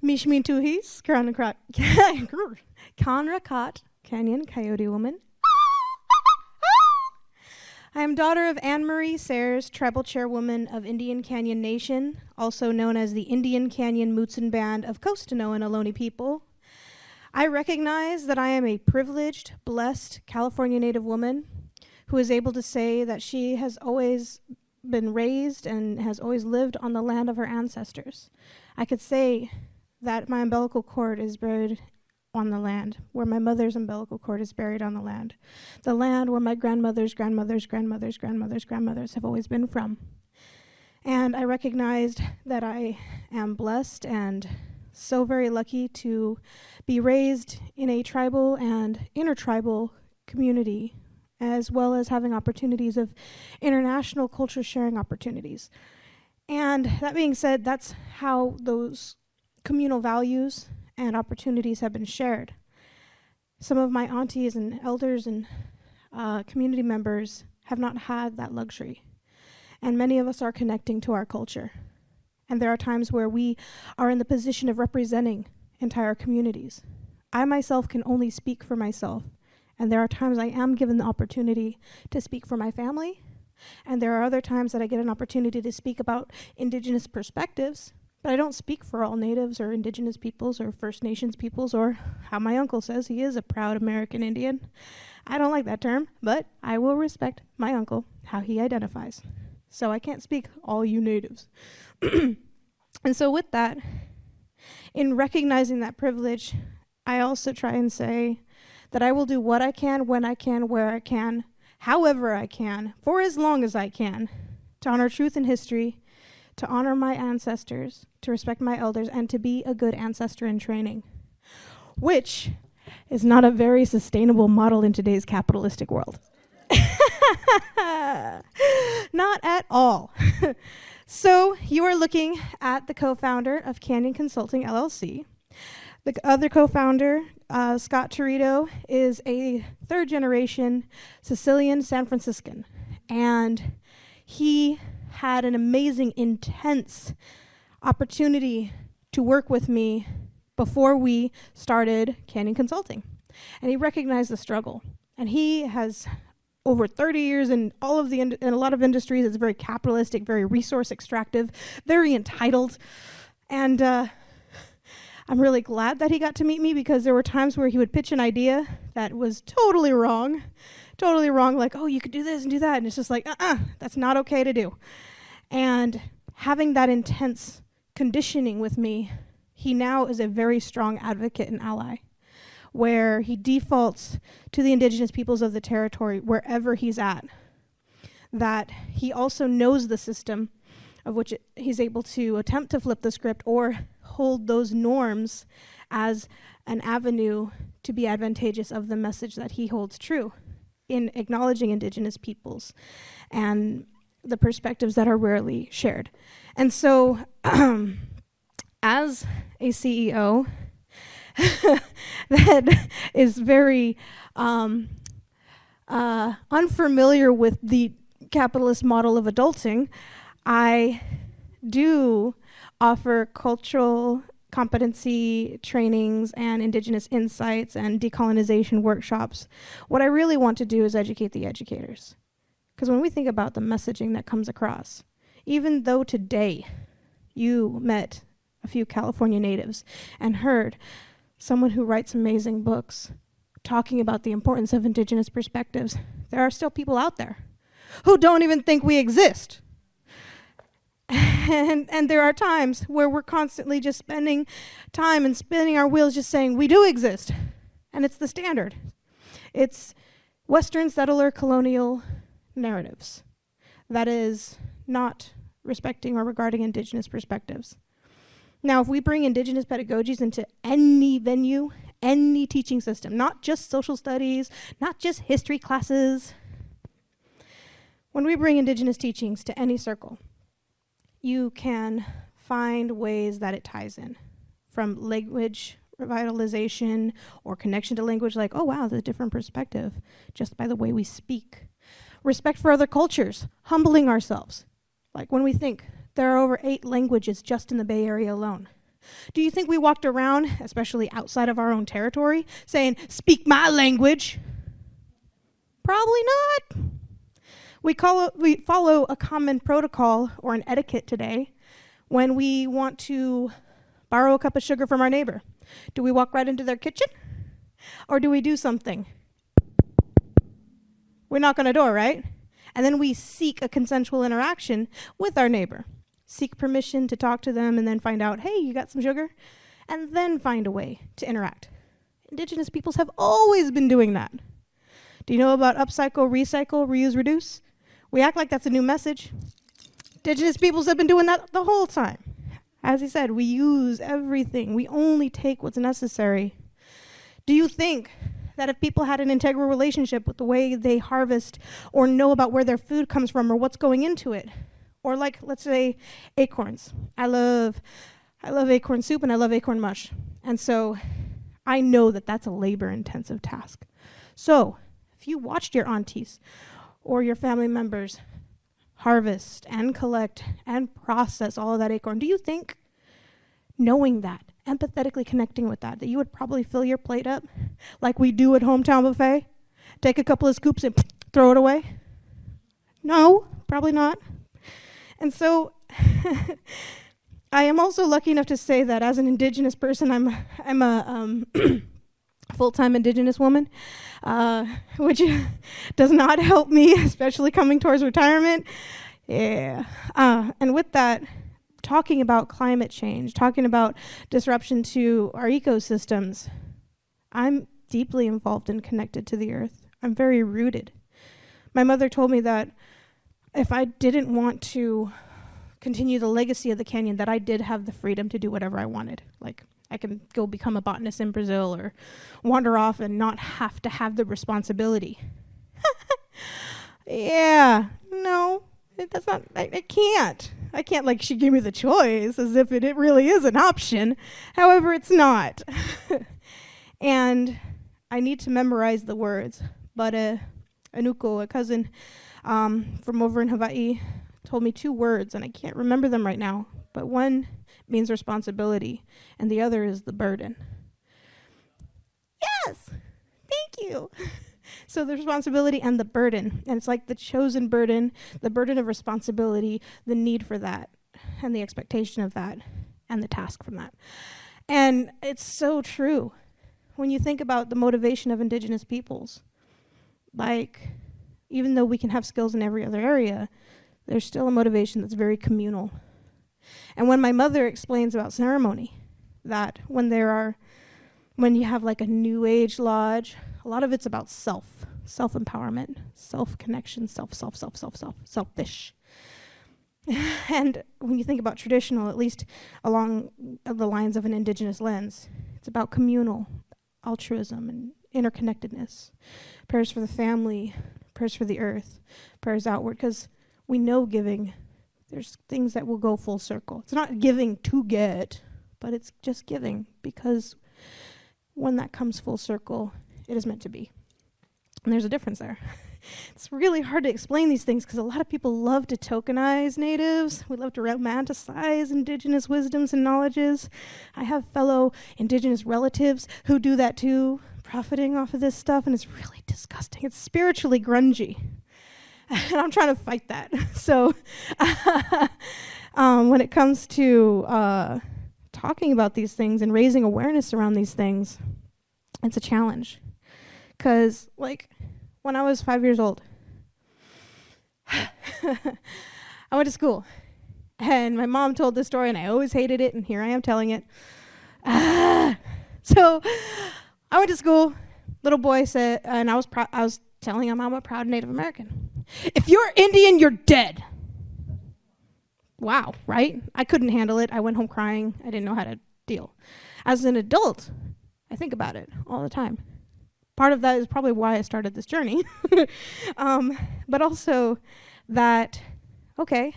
Mishmin Tuhis, Kanrakat, Kanyon Coyotewoman. I am daughter of Anne Marie Sayers, tribal chairwoman of Indian Canyon Nation, also known as the Indian Canyon Mutsun Band of Costano and Ohlone people. I recognize that I am a privileged, blessed California Native woman who is able to say that she has always been raised and has always lived on the land of her ancestors. I could say that my umbilical cord is buried on the land, where my mother's umbilical cord is buried on the land where my grandmother's grandmother's grandmother's grandmother's grandmothers have always been from. And I recognized that I am blessed and so very lucky to be raised in a tribal and intertribal community, as well as having opportunities of international culture sharing opportunities. And that being said, that's how those communal values and opportunities have been shared. Some of my aunties and elders and community members have not had that luxury. And many of us are connecting to our culture. And there are times where we are in the position of representing entire communities. I myself can only speak for myself. And there are times I am given the opportunity to speak for my family. And there are other times that I get an opportunity to speak about Indigenous perspectives. But I don't speak for all Natives or Indigenous peoples or First Nations peoples, or how my uncle says he is a proud American Indian. I don't like that term, but I will respect my uncle, how he identifies. So I can't speak all you Natives. And so with that, in recognizing that privilege, I also try and say that I will do what I can, when I can, where I can, however I can, for as long as I can, to honor truth and history, to honor my ancestors, to respect my elders, and to be a good ancestor in training, which is not a very sustainable model in today's capitalistic world. Not at all. So you are looking at the co-founder of Kanyon Konsulting L.L.C. The other co-founder, Scott Torito, is a third-generation Sicilian San Franciscan, and he had an amazing, intense opportunity to work with me before we started Kanyon Consulting. And he recognized the struggle. And he has over 30 years in all of in a lot of industries. It's very capitalistic, very resource extractive, very entitled. And I'm really glad that he got to meet me, because there were times where he would pitch an idea that was totally wrong, like, oh, you could do this and do that. And it's just like, that's not okay to do. And having that intense conditioning with me, he now is a very strong advocate and ally, where he defaults to the Indigenous peoples of the territory wherever he's at. That he also knows the system of which he's able to attempt to flip the script or hold those norms as an avenue to be advantageous of the message that he holds true in acknowledging Indigenous peoples and the perspectives that are rarely shared. And so, as a CEO that is very unfamiliar with the capitalist model of adulting, I do offer cultural competency trainings and Indigenous insights and decolonization workshops. What I really want to do is educate the educators. Because when we think about the messaging that comes across, even though today you met a few California natives and heard someone who writes amazing books talking about the importance of Indigenous perspectives, there are still people out there who don't even think we exist. And there are times where we're constantly just spending time and spinning our wheels just saying we do exist. And it's the standard. It's Western settler colonial narratives that is not respecting or regarding Indigenous perspectives. Now, if we bring Indigenous pedagogies into any venue, any teaching system, not just social studies, not just history classes, when we bring Indigenous teachings to any circle, you can find ways that it ties in, from language revitalization or connection to language, like, oh wow, there's a different perspective just by the way we speak. Respect for other cultures, humbling ourselves. Like when we think there are over 8 languages just in the Bay Area alone. Do you think we walked around, especially outside of our own territory, saying, "Speak my language"? Probably not. We follow a common protocol or an etiquette today when we want to borrow a cup of sugar from our neighbor. Do we walk right into their kitchen? Or do we do something? We knock on a door, right? And then we seek a consensual interaction with our neighbor. Seek permission to talk to them and then find out, hey, you got some sugar? And then find a way to interact. Indigenous peoples have always been doing that. Do you know about upcycle, recycle, reuse, reduce? We act like that's a new message. Indigenous peoples have been doing that the whole time. As he said, we use everything. We only take what's necessary. Do you think that if people had an integral relationship with the way they harvest or know about where their food comes from or what's going into it, or like, let's say, acorns. I love acorn soup and I love acorn mush. And so I know that that's a labor-intensive task. So if you watched your aunties or your family members harvest and collect and process all of that acorn, do you think, knowing that, empathetically connecting with that you would probably fill your plate up like we do at Hometown Buffet? Take a couple of scoops and throw it away? No, probably not. And so I am also lucky enough to say that as an Indigenous person, I'm a full-time Indigenous woman, which does not help me, especially coming towards retirement. Yeah. And with that, talking about climate change, talking about disruption to our ecosystems, I'm deeply involved and connected to the earth. I'm very rooted. My mother told me that if I didn't want to continue the legacy of the canyon, that I did have the freedom to do whatever I wanted. Like, I can go become a botanist in Brazil or wander off and not have to have the responsibility. Yeah, no, that's not, I can't. I can't, like, she gave me the choice as if it really is an option. However, it's not. And I need to memorize the words. But Anuko, a cousin from over in Hawaii, told me 2 words, and I can't remember them right now. But one means responsibility, and the other is the burden. Yes, thank you. So the responsibility and the burden, and it's like the chosen burden, the burden of responsibility, the need for that, and the expectation of that, and the task from that. And it's so true when you think about the motivation of Indigenous peoples. Like, even though we can have skills in every other area, there's still a motivation that's very communal. And when my mother explains about ceremony, that when you have like a new age lodge, a lot of it's about self-empowerment, self-connection, selfish. And when you think about traditional, at least along the lines of an Indigenous lens, it's about communal altruism and interconnectedness. Prayers for the family, prayers for the earth, prayers outward, because we know giving, there's things that will go full circle. It's not giving to get, but it's just giving, because when that comes full circle, it is meant to be. And there's a difference there. It's really hard to explain these things because a lot of people love to tokenize natives. We love to romanticize Indigenous wisdoms and knowledges. I have fellow Indigenous relatives who do that too, profiting off of this stuff, and it's really disgusting. It's spiritually grungy. And I'm trying to fight that. So when it comes to talking about these things and raising awareness around these things, it's a challenge. Because, like, when I was 5 years old, I went to school. And my mom told this story, and I always hated it, and here I am telling it. So I went to school. Little boy said, and I was telling him I'm a proud Native American. If you're Indian, you're dead. Wow, right? I couldn't handle it. I went home crying. I didn't know how to deal. As an adult, I think about it all the time. Part of that is probably why I started this journey. But also that, okay,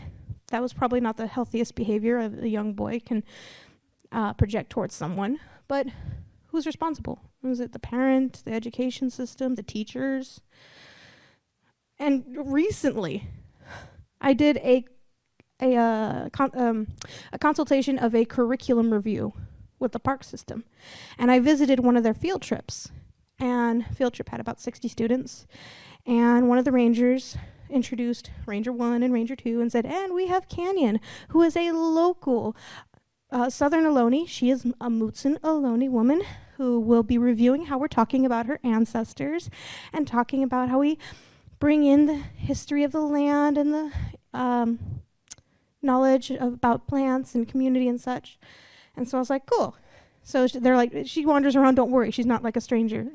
that was probably not the healthiest behavior a young boy can project towards someone. But who's responsible? Was it the parent, the education system, the teachers? And recently, I did a consultation of a curriculum review with the park system. And I visited one of their field trips. And field trip had about 60 students. And one of the rangers introduced Ranger 1 and Ranger 2 and said, and we have Kanyon, who is a local Southern Ohlone. She is a Mutsun Ohlone woman who will be reviewing how we're talking about her ancestors and talking about how we bring in the history of the land and the knowledge about plants and community and such. And so I was like, cool. So they're like, she wanders around, don't worry, she's not like a stranger.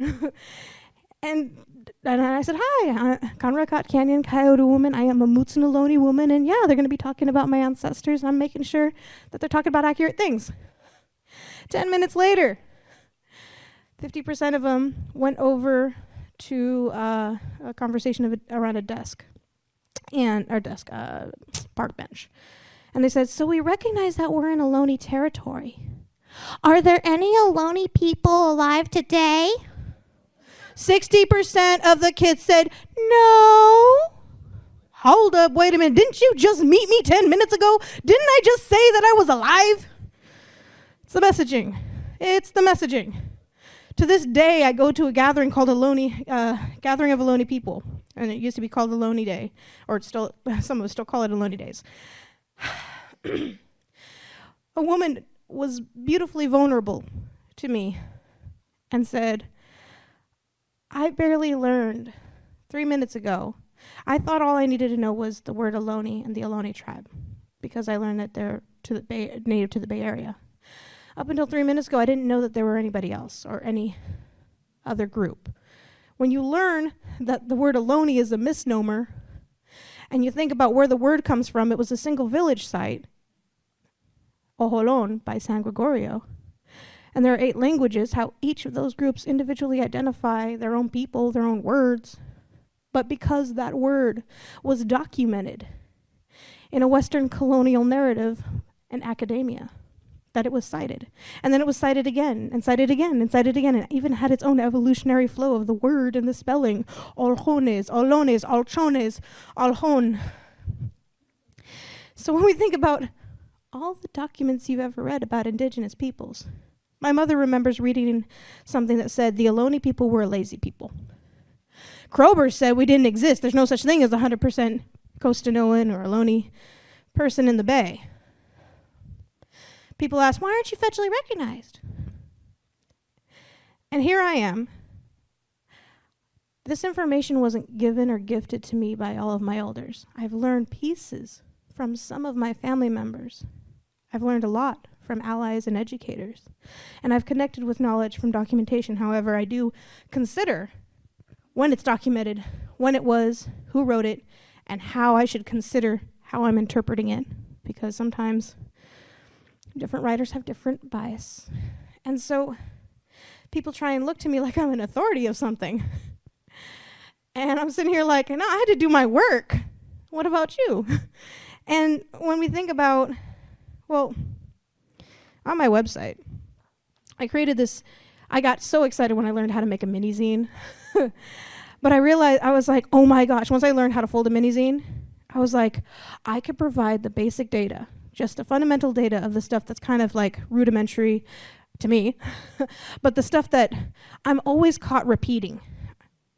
and I said, hi, Kanrakat Kanyon Coyotewoman. I am a Mutsun Ohlone woman, and yeah, they're going to be talking about my ancestors, and I'm making sure that they're talking about accurate things. 10 minutes later, 50% of them went over to a conversation around a desk, park bench. And they said, so we recognize that we're in Ohlone territory. Are there any Ohlone people alive today? 60% of the kids said, no. Hold up, wait a minute. Didn't you just meet me 10 minutes ago? Didn't I just say that I was alive? It's the messaging. It's the messaging. To this day, I go to a gathering called Gathering of Ohlone People. And it used to be called Ohlone Day. Or it's still, some of us still call it Ohlone Days. A woman was beautifully vulnerable to me and said, I barely learned 3 minutes ago. I thought all I needed to know was the word Ohlone and the Ohlone tribe because I learned that they're native to the Bay Area. Up until 3 minutes ago, I didn't know that there were anybody else or any other group. When you learn that the word Ohlone is a misnomer and you think about where the word comes from, it was a single village site, Oholon by San Gregorio. And there are 8 languages, how each of those groups individually identify their own people, their own words. But because that word was documented in a Western colonial narrative and academia, that it was cited. And then it was cited again, and cited again, and cited again, and even had its own evolutionary flow of the word and the spelling. Oljones, olones, alchones, aljon. So when we think about all the documents you've ever read about indigenous peoples, my mother remembers reading something that said the Ohlone people were a lazy people. Kroeber said we didn't exist. There's no such thing as 100% Costanoan or Ohlone person in the Bay. People ask, why aren't you federally recognized? And here I am. This information wasn't given or gifted to me by all of my elders. I've learned pieces from some of my family members. I've learned a lot from allies and educators. And I've connected with knowledge from documentation. However, I do consider when it's documented, when it was, who wrote it, and how I should consider how I'm interpreting it. Because sometimes different writers have different bias. And so people try and look to me like I'm an authority of something. And I'm sitting here like, no, I had to do my work. What about you? And when we think about, well, on my website, I created this. I got so excited when I learned how to make a mini zine. But I realized, I was like, oh my gosh, once I learned how to fold a mini zine, I was like, I could provide the basic data, just the fundamental data of the stuff that's kind of like rudimentary to me, but the stuff that I'm always caught repeating.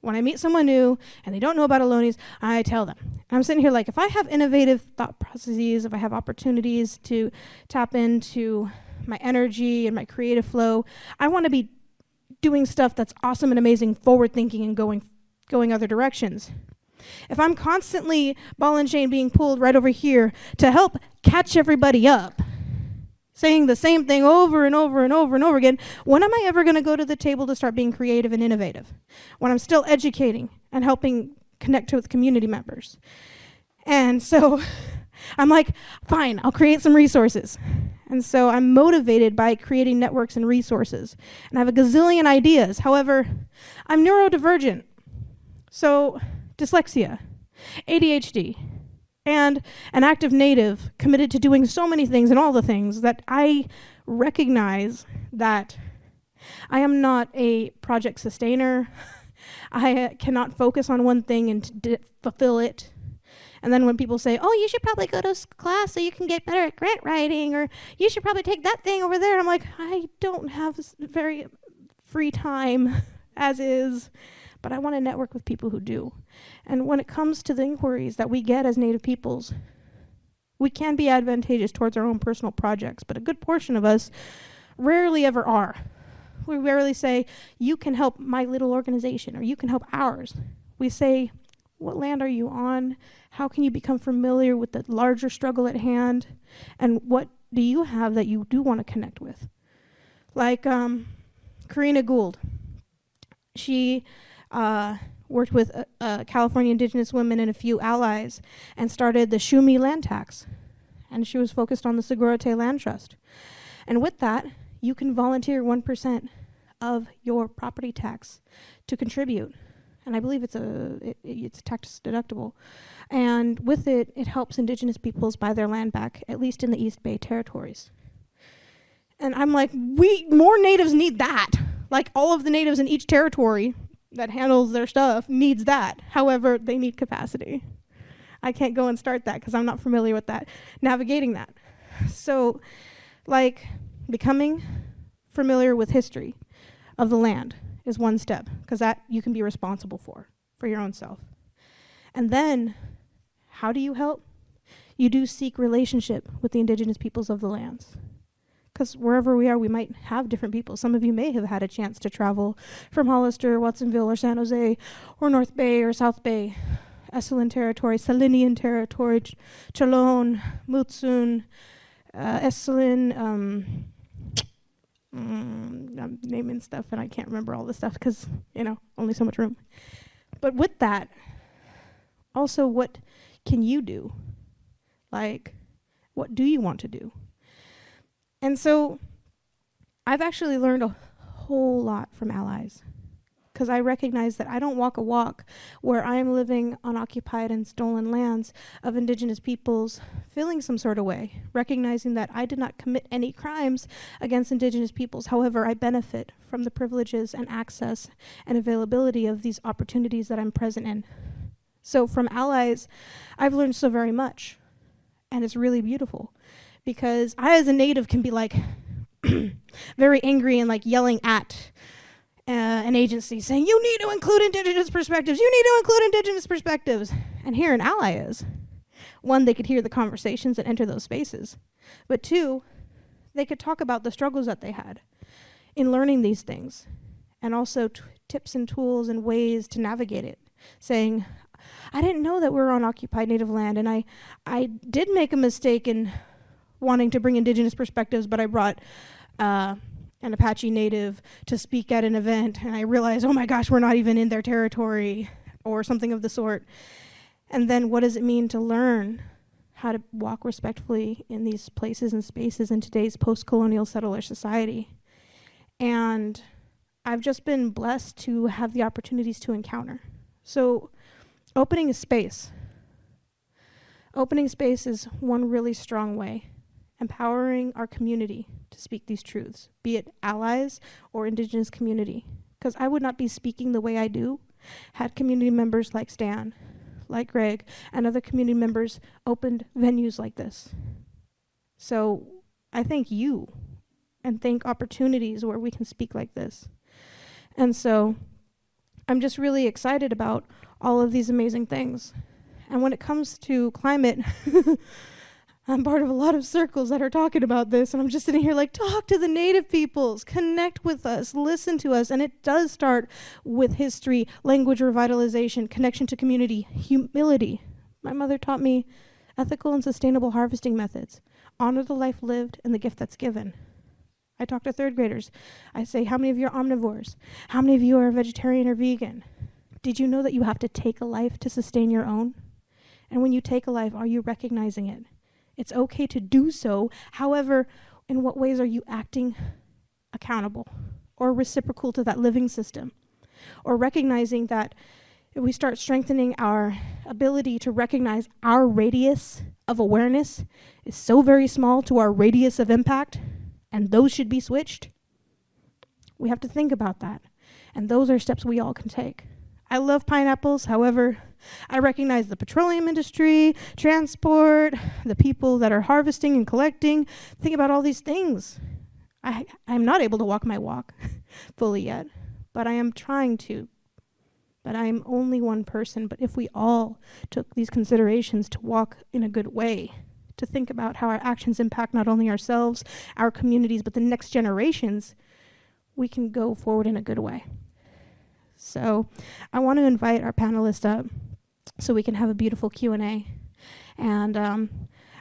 When I meet someone new and they don't know about Ohlonies, I tell them. I'm sitting here like, if I have innovative thought processes, if I have opportunities to tap into my energy and my creative flow, I want to be doing stuff that's awesome and amazing, forward thinking and going other directions. If I'm constantly ball and chain being pulled right over here to help catch everybody up, saying the same thing over and over and over and over again, when am I ever going to go to the table to start being creative and innovative? When I'm still educating and helping connect with community members. And so I'm like, fine, I'll create some resources. And so I'm motivated by creating networks and resources. And I have a gazillion ideas. However, I'm neurodivergent. So dyslexia, ADHD, and an active native committed to doing so many things and all the things that I recognize that I am not a project sustainer. I cannot focus on one thing and fulfill it. And then when people say, oh, you should probably go to class so you can get better at grant writing, or you should probably take that thing over there, I'm like, I don't have very free time as is, but I want to network with people who do. And when it comes to the inquiries that we get as Native peoples, we can be advantageous towards our own personal projects, but a good portion of us rarely ever are. We rarely say, you can help my little organization, or you can help ours. We say, what land are you on? How can you become familiar with the larger struggle at hand? And what do you have that you do want to connect with? Like Karina Gould. She worked with California indigenous women and a few allies and started the Shumi land tax. And she was focused on the Segurate Land Trust. And with that, you can volunteer 1% of your property tax to contribute. And I believe it's tax deductible. And with it, it helps indigenous peoples buy their land back, at least in the East Bay territories. And I'm like, more natives need that. Like, all of the natives in each territory that handles their stuff needs that. However, they need capacity. I can't go and start that because I'm not familiar with that, navigating that. So, like, becoming familiar with history of the land is one step, because that you can be responsible for your own self. And then, how do you help? You do seek relationship with the indigenous peoples of the lands. Because wherever we are, we might have different people. Some of you may have had a chance to travel from Hollister, Watsonville, or San Jose, or North Bay, or South Bay, Esalen Territory, Salinian Territory, Chalon, Mutsun, Esalen, I'm naming stuff and I can't remember all the stuff because, only so much room. But with that, also what can you do? Like, what do you want to do? And so I've actually learned a whole lot from allies, because I recognize that I don't walk a walk where I'm living on occupied and stolen lands of indigenous peoples feeling some sort of way, recognizing that I did not commit any crimes against indigenous peoples. However, I benefit from the privileges and access and availability of these opportunities that I'm present in. So from allies, I've learned so very much, and it's really beautiful, because I as a Native can be like very angry and like yelling at an agency saying, you need to include indigenous perspectives, you need to include indigenous perspectives. And here an ally is. One, they could hear the conversations and enter those spaces. But two, they could talk about the struggles that they had in learning these things, and also tips and tools and ways to navigate it, saying, I didn't know that we were on occupied Native land, and I did make a mistake in wanting to bring indigenous perspectives, but I brought an Apache Native to speak at an event, and I realized, oh my gosh, we're not even in their territory, or something of the sort. And then what does it mean to learn how to walk respectfully in these places and spaces in today's post-colonial settler society? And I've just been blessed to have the opportunities to encounter. So opening a space. Opening space is one really strong way. Empowering our community to speak these truths, be it allies or indigenous community. Because I would not be speaking the way I do had community members like Stan, like Greg, and other community members opened venues like this. So I thank you, and thank opportunities where we can speak like this. And so I'm just really excited about all of these amazing things. And when it comes to climate, I'm part of a lot of circles that are talking about this, and I'm just sitting here like, talk to the Native peoples, connect with us, listen to us. And it does start with history, language revitalization, connection to community, humility. My mother taught me ethical and sustainable harvesting methods, honor the life lived and the gift that's given. I talk to third graders. I say, how many of you are omnivores? How many of you are vegetarian or vegan? Did you know that you have to take a life to sustain your own? And when you take a life, are you recognizing it? It's okay to do so. However, in what ways are you acting accountable or reciprocal to that living system? Or recognizing that if we start strengthening our ability to recognize our radius of awareness is so very small to our radius of impact, and those should be switched, we have to think about that. And those are steps we all can take. I love pineapples. However, I recognize the petroleum industry, transport, the people that are harvesting and collecting. Think about all these things. I'm not able to walk my walk fully yet, but I am trying to. But I am only one person. But if we all took these considerations to walk in a good way, to think about how our actions impact not only ourselves, our communities, but the next generations, we can go forward in a good way. So I want to invite our panelists up so we can have a beautiful Q&A. And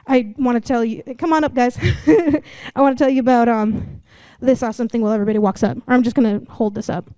I want to tell you, come on up, guys. I want to tell you about this awesome thing while everybody walks up. Or I'm just going to hold this up.